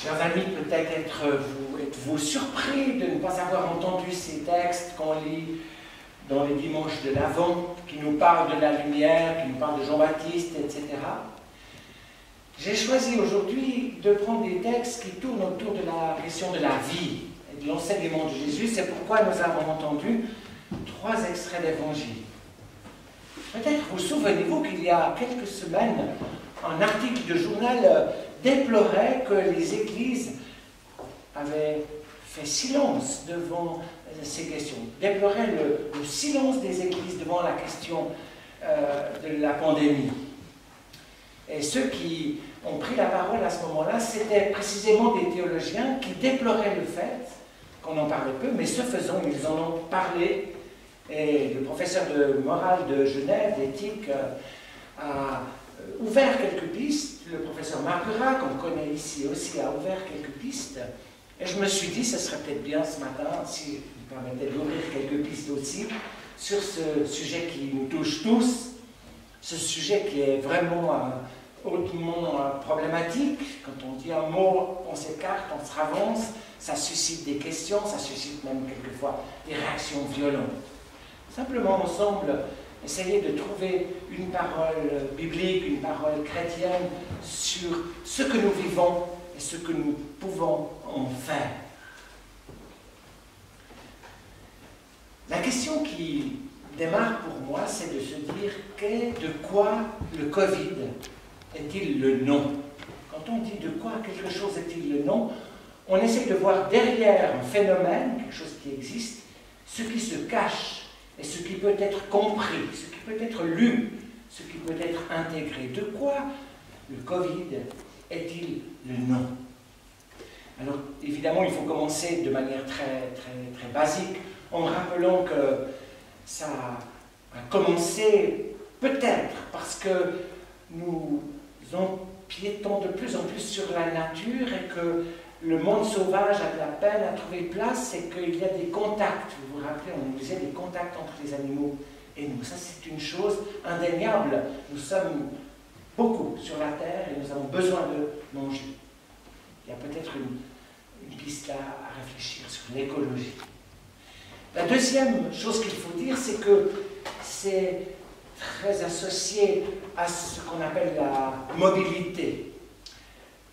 Chers amis, peut-être êtes-vous surpris de ne pas avoir entendu ces textes qu'on lit dans les dimanches de l'Avent, qui nous parlent de la lumière, qui nous parlent de Jean-Baptiste, etc. J'ai choisi aujourd'hui de prendre des textes qui tournent autour de la question de la vie et de l'enseignement de Jésus. C'est pourquoi nous avons entendu 3 extraits d'évangile. Peut-être vous souvenez-vous qu'il y a quelques semaines, un article de journal déplorait que les églises avaient fait silence devant ces questions, déplorait le silence des églises devant la question de la pandémie. Et ceux qui ont pris la parole à ce moment-là, c'était précisément des théologiens qui déploraient le fait qu'on en parlait peu, mais ce faisant, ils en ont parlé. Et le professeur de morale de Genève, d'éthique, a ouvert quelques pistes. Le professeur Marguerat, qu'on connaît ici aussi, a ouvert quelques pistes. Et je me suis dit, ce serait peut-être bien ce matin, si vous permettez d'ouvrir quelques pistes aussi, sur ce sujet qui nous touche tous, ce sujet qui est vraiment hautement problématique. Quand on dit un mot, on s'écarte, on se ravance, ça suscite des questions, ça suscite même quelquefois des réactions violentes. Simplement ensemble, essayer de trouver une parole biblique, une parole chrétienne sur ce que nous vivons et ce que nous pouvons en faire. La question qui démarre pour moi, c'est de se dire de quoi le Covid est-il le nom? Quand on dit de quoi quelque chose est-il le nom, on essaie de voir derrière un phénomène, quelque chose qui existe, ce qui se cache et ce qui peut être compris, ce qui peut être lu, ce qui peut être intégré. De quoi le Covid est-il le nom? Alors, évidemment, il faut commencer de manière très basique, en rappelant que ça a commencé peut-être parce que nous empiétons de plus en plus sur la nature et que le monde sauvage a de la peine à trouver place et qu'il y a des contacts. Vous vous rappelez, on disait des contacts entre les animaux et nous. Ça, c'est une chose indéniable. Nous sommes beaucoup sur la Terre et nous avons besoin de manger. Il y a peut-être une piste là à réfléchir sur l'écologie. La deuxième chose qu'il faut dire, c'est que c'est très associé à ce qu'on appelle la mobilité.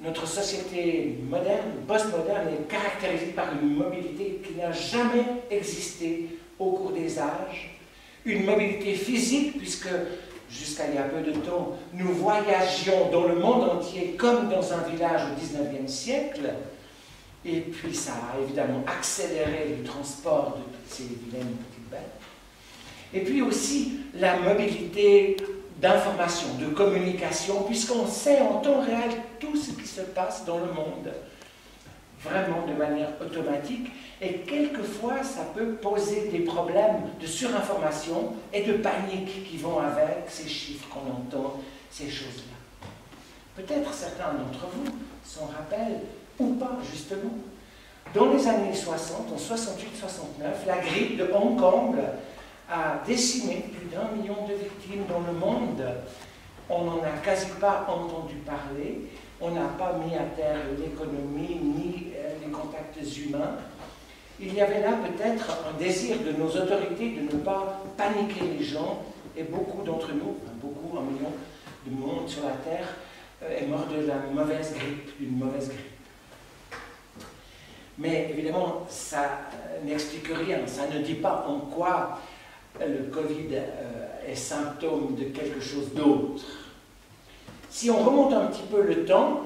Notre société moderne, post-moderne, est caractérisée par une mobilité qui n'a jamais existé au cours des âges. Une mobilité physique, puisque jusqu'à il y a peu de temps, nous voyagions dans le monde entier comme dans un village au XIXe siècle. Et puis ça a évidemment accéléré le transport de toutes ces vilaines petites bêtes. Et puis aussi la mobilité d'information, de communication, puisqu'on sait en temps réel tout ce qui se passe dans le monde, vraiment de manière automatique, et quelquefois ça peut poser des problèmes de surinformation et de panique qui vont avec ces chiffres qu'on entend, ces choses-là. Peut-être certains d'entre vous s'en rappellent, ou pas justement. Dans les années 60, en 68-69, la grippe de Hong Kong a décimé plus d'1 million de victimes dans le monde. On n'en a quasi pas entendu parler. On n'a pas mis à terre l'économie ni les contacts humains. Il y avait là peut-être un désir de nos autorités de ne pas paniquer les gens. Et beaucoup d'entre nous, beaucoup, 1 million de monde sur la Terre, est mort de la mauvaise grippe, d'une mauvaise grippe. Mais évidemment, ça n'explique rien. Ça ne dit pas en quoi le Covid est symptôme de quelque chose d'autre. Si on remonte un petit peu le temps,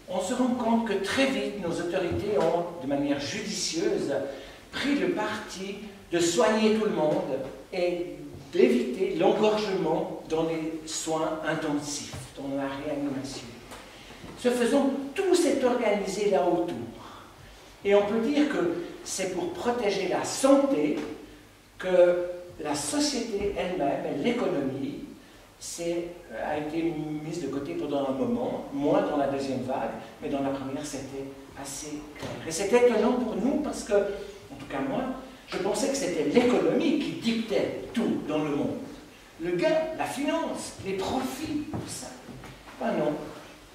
on se rend compte que très vite, nos autorités ont, de manière judicieuse, pris le parti de soigner tout le monde et d'éviter l'engorgement dans les soins intensifs, dans la réanimation. Ce faisant, tout s'est organisé là autour. Et on peut dire que c'est pour protéger la santé que la société elle-même et l'économie a été mise de côté pendant un moment, moins dans la deuxième vague, mais dans la première c'était assez clair. Et c'était étonnant pour nous parce que, en tout cas moi, je pensais que c'était l'économie qui dictait tout dans le monde. Le gain, la finance, les profits, tout ça. Ben non,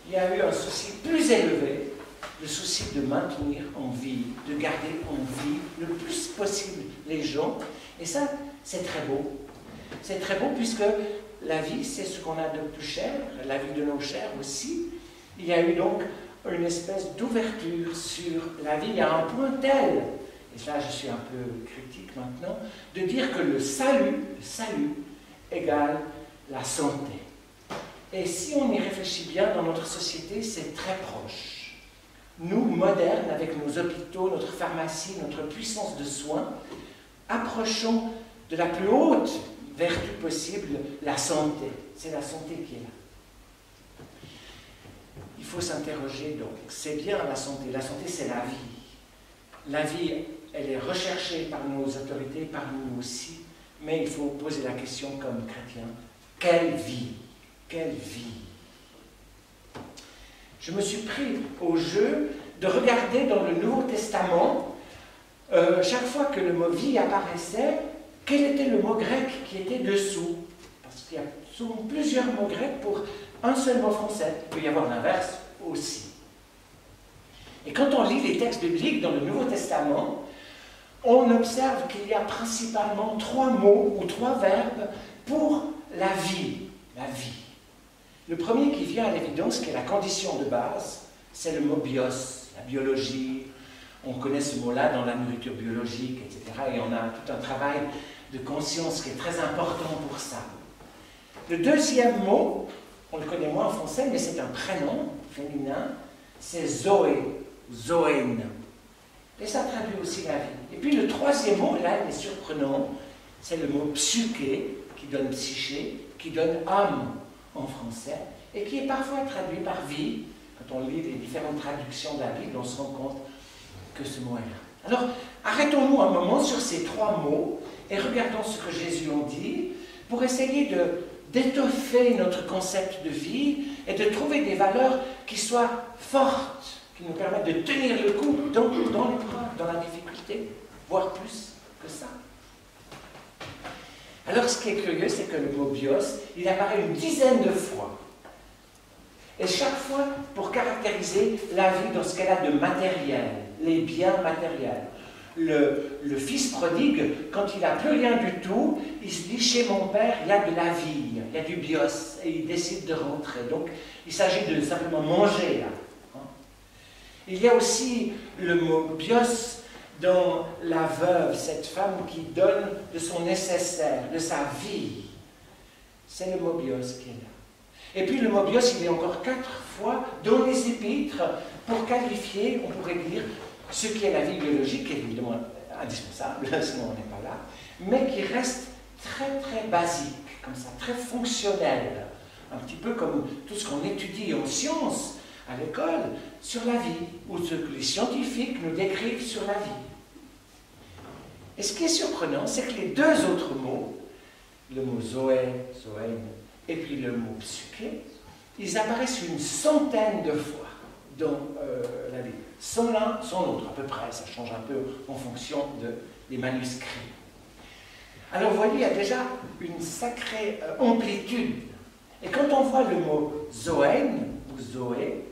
il y a eu un souci plus élevé le souci de maintenir en vie, de garder en vie le plus possible les gens. Et ça, c'est très beau. C'est très beau puisque la vie, c'est ce qu'on a de plus cher, la vie de nos chers aussi. Il y a eu donc une espèce d'ouverture sur la vie à un point tel, et là je suis un peu critique maintenant, de dire que le salut égale la santé. Et si on y réfléchit bien, dans notre société, c'est très proche. Nous, modernes, avec nos hôpitaux, notre pharmacie, notre puissance de soins, approchons de la plus haute vertu possible, la santé. C'est la santé qui est là. Il faut s'interroger donc. C'est bien la santé. La santé, c'est la vie. La vie, elle est recherchée par nos autorités, par nous aussi. Mais il faut poser la question comme chrétien. Quelle vie? Quelle vie? Je me suis pris au jeu de regarder dans le Nouveau Testament, chaque fois que le mot vie apparaissait, quel était le mot grec qui était dessous? Parce qu'il y a souvent plusieurs mots grecs pour un seul mot français. Il peut y avoir l'inverse aussi. Et quand on lit les textes bibliques dans le Nouveau Testament, on observe qu'il y a principalement 3 mots ou 3 verbes pour la vie. La vie. Le premier qui vient à l'évidence, qui est la condition de base, c'est le mot bios, la biologie. On connaît ce mot-là dans la nourriture biologique, etc. Et on a tout un travail de conscience qui est très important pour ça. Le deuxième mot, on le connaît moins en français, mais c'est un prénom féminin, c'est Zoé, Zoène. Et ça traduit aussi la vie. Et puis le troisième mot, là, il est surprenant, c'est le mot psyché, qui donne psyché, qui donne âme en français, et qui est parfois traduit par vie. Quand on lit les différentes traductions de la Bible, on se rend compte que ce mot est là. Alors, arrêtons-nous un moment sur ces 3 mots et regardons ce que Jésus en dit pour essayer d'étoffer notre concept de vie et de trouver des valeurs qui soient fortes, qui nous permettent de tenir le coup dans l'épreuve, dans la difficulté, voire plus que ça. Alors, ce qui est curieux, c'est que le mot bios, il apparaît une dizaine de fois. Et chaque fois pour caractériser la vie dans ce qu'elle a de matériel, les biens matériels. Le fils prodigue, quand il n'a plus rien du tout, il se dit, chez mon père, il y a de la vie, il y a du bios, et il décide de rentrer. Donc, il s'agit de simplement manger, là. Il y a aussi le mot bios dans la veuve, cette femme qui donne de son nécessaire, de sa vie. C'est le mot bios qui est là. Et puis le mot bios, il est encore 4 fois dans les épîtres pour qualifier, on pourrait dire, ce qui est la vie biologique, évidemment indispensable, sinon on n'est pas là, mais qui reste très très basique, comme ça, très fonctionnel, un petit peu comme tout ce qu'on étudie en sciences à l'école sur la vie, ou ce que les scientifiques nous décrivent sur la vie. Et ce qui est surprenant, c'est que les 2 autres mots, le mot zoé, zoène, et puis le mot psyché, ils apparaissent une centaine de fois dans la Bible. Sans l'un, sans l'autre, à peu près. Ça change un peu en fonction des manuscrits. Alors, vous voyez, il y a déjà une sacrée amplitude. Et quand on voit le mot zoène, ou zoé,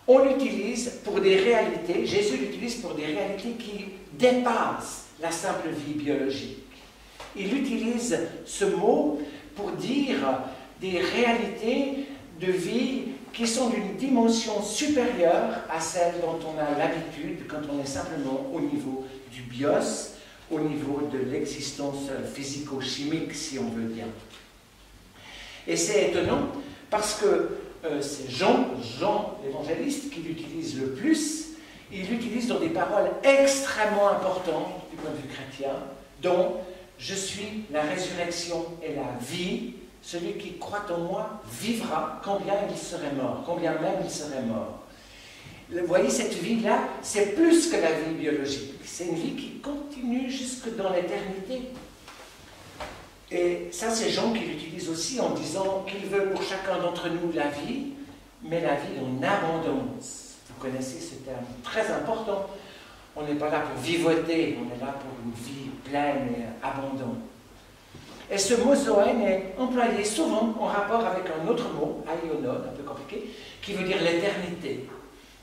on l'utilise pour des réalités, Jésus l'utilise pour des réalités qui dépassent la simple vie biologique. Il utilise ce mot pour dire des réalités de vie qui sont d'une dimension supérieure à celle dont on a l'habitude quand on est simplement au niveau du bios, au niveau de l'existence physico-chimique, si on veut dire. Et c'est étonnant parce que c'est Jean l'évangéliste qui l'utilise le plus. Il l'utilise dans des paroles extrêmement importantes du point de vue chrétien, dont « Je suis la résurrection et la vie, celui qui croit en moi vivra, combien il serait mort, combien même il serait mort. » Vous voyez, cette vie-là, c'est plus que la vie biologique. C'est une vie qui continue jusque dans l'éternité. Et ça, c'est Jean qui l'utilise aussi en disant qu'il veut pour chacun d'entre nous la vie, mais la vie en abondance. Vous connaissez ce terme très important. On n'est pas là pour vivoter, on est là pour une vie pleine et abondante. Et ce mot zoène est employé souvent en rapport avec un autre mot, aionon, un peu compliqué, qui veut dire l'éternité.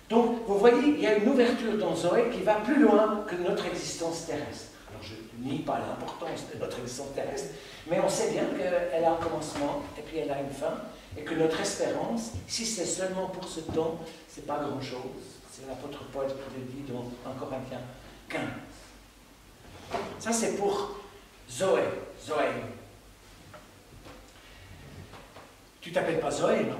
Donc, vous voyez, il y a une ouverture dans Zoé qui va plus loin que notre existence terrestre. Alors, je ne nie pas l'importance de notre existence terrestre, mais on sait bien qu'elle a un commencement et puis elle a une fin, et que notre espérance, si c'est seulement pour ce temps, c'est pas grand-chose. C'est l'apôtre Paul qui le dit dans 1 Corinthiens 15. Ça, c'est pour Zoé. Zoé. Tu t'appelles pas Zoé, non?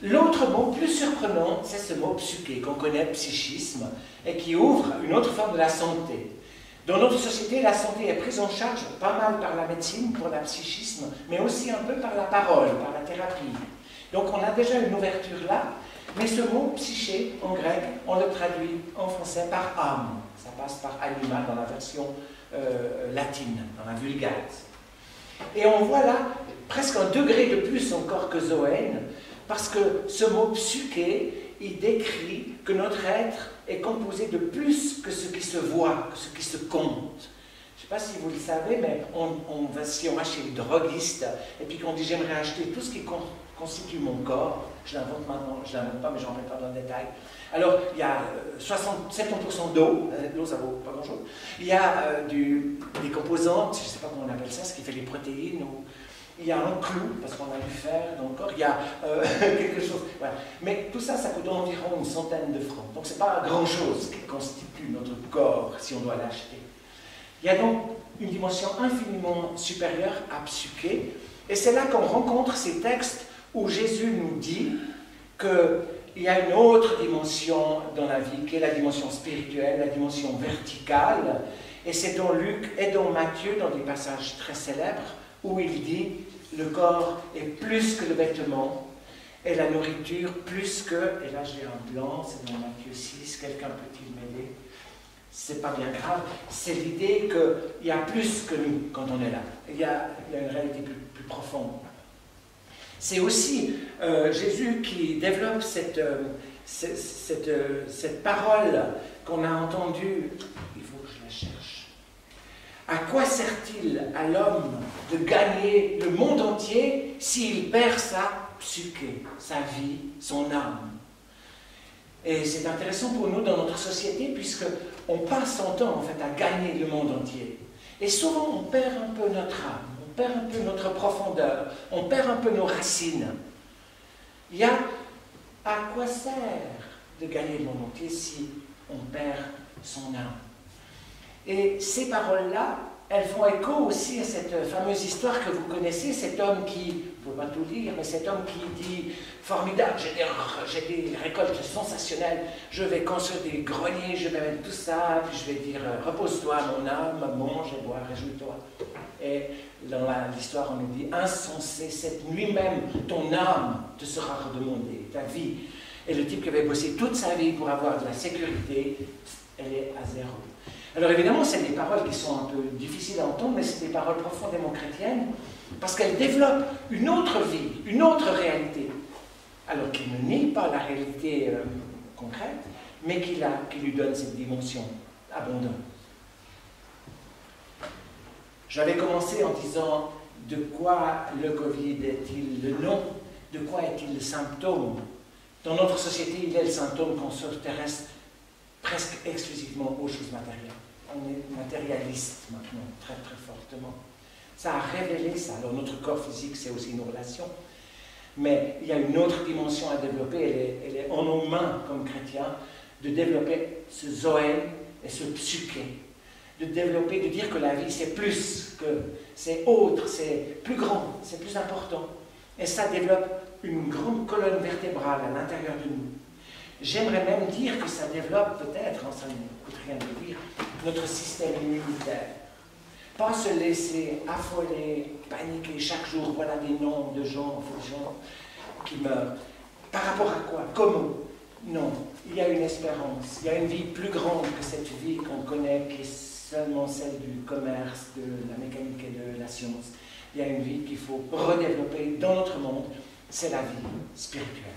L'autre mot plus surprenant, c'est ce mot psyché, qu'on connaît, psychisme, et qui ouvre une autre forme de la santé. Dans notre société, la santé est prise en charge pas mal par la médecine, pour le psychisme, mais aussi un peu par la parole, par la thérapie. Donc on a déjà une ouverture là, mais ce mot psyché, en grec, on le traduit en français par âme. Ça passe par anima dans la version latine, dans la Vulgate. Et on voit là presque un degré de plus encore que Zoène, parce que ce mot psyché, il décrit que notre être est composé de plus que ce qui se voit, que ce qui se compte. Je ne sais pas si vous le savez, mais si on va chez le droguiste et puis qu'on dit j'aimerais acheter tout ce qui constitue mon corps, je l'invente maintenant, je ne l'invente pas, mais je n'en rentre pas dans le détail. Alors, il y a 70% d'eau, l'eau ça vaut pas grand-chose. Il y a des composantes, je ne sais pas comment on appelle ça, ce qui fait les protéines, ou il y a un clou, parce qu'on a du fer dans le corps, il y a quelque chose. Voilà. Mais tout ça, ça coûte environ 100 francs. Donc, ce n'est pas grand-chose qui constitue notre corps si on doit l'acheter. Il y a donc une dimension infiniment supérieure à psyché, et c'est là qu'on rencontre ces textes où Jésus nous dit qu'il y a une autre dimension dans la vie, qui est la dimension spirituelle, la dimension verticale, et c'est dans Luc et dans Matthieu, dans des passages très célèbres, où il dit le corps est plus que le vêtement, et la nourriture plus que, et là j'ai un blanc, c'est dans Matthieu 6, quelqu'un peut-il m'aider? C'est pas bien grave, c'est l'idée qu'il y a plus que nous quand on est là. Il y a une réalité plus profonde. C'est aussi Jésus qui développe cette parole qu'on a entendue. Il faut que je la cherche. À quoi sert-il à l'homme de gagner le monde entier s'il perd sa psyché, sa vie, son âme? Et c'est intéressant pour nous dans notre société puisqu'on passe son temps en fait à gagner le monde entier. Et souvent on perd un peu notre âme. On perd un peu notre profondeur, on perd un peu nos racines. Il y a à quoi sert de gagner le monde entier si on perd son âme? Et ces paroles-là, elles font écho aussi à cette fameuse histoire que vous connaissez, cet homme qui, vous ne pouvez pas tout lire, mais cet homme qui dit « Formidable, j'ai des récoltes sensationnelles, je vais construire des greniers, je vais mettre tout ça, puis je vais dire « Repose-toi, mon âme, mange et bois, réjouis-toi. » Et dans l'histoire, on nous dit « Insensé, cette nuit même, ton âme te sera redemandée, ta vie. » Et le type qui avait bossé toute sa vie pour avoir de la sécurité, elle est à zéro. Alors évidemment, c'est des paroles qui sont un peu difficiles à entendre, mais c'est des paroles profondément chrétiennes, parce qu'elles développent une autre vie, une autre réalité, alors qui ne nie pas la réalité concrète, mais qui lui donne cette dimension abondante. J'avais commencé en disant de quoi le Covid est-il le nom, de quoi est-il le symptôme. Dans notre société, il est le symptôme qu'on s'intéresse presque exclusivement aux choses matérielles. On est matérialiste maintenant, très très fortement. Ça a révélé ça. Alors notre corps physique, c'est aussi nos relations. Mais il y a une autre dimension à développer, elle est en nos mains comme chrétiens, de développer ce zoé et ce psyché. De développer, de dire que la vie c'est plus, que c'est autre, c'est plus grand, c'est plus important. Et ça développe une grande colonne vertébrale à l'intérieur de nous. J'aimerais même dire que ça développe peut-être, ça ne coûte rien de dire, notre système immunitaire. Pas se laisser affoler, paniquer chaque jour, voilà des noms de gens qui meurent. Par rapport à quoi? Comment? Non, il y a une espérance, il y a une vie plus grande que cette vie qu'on connaît, qui est seulement celle du commerce, de la mécanique et de la science. Il y a une vie qu'il faut redévelopper dans notre monde, c'est la vie spirituelle.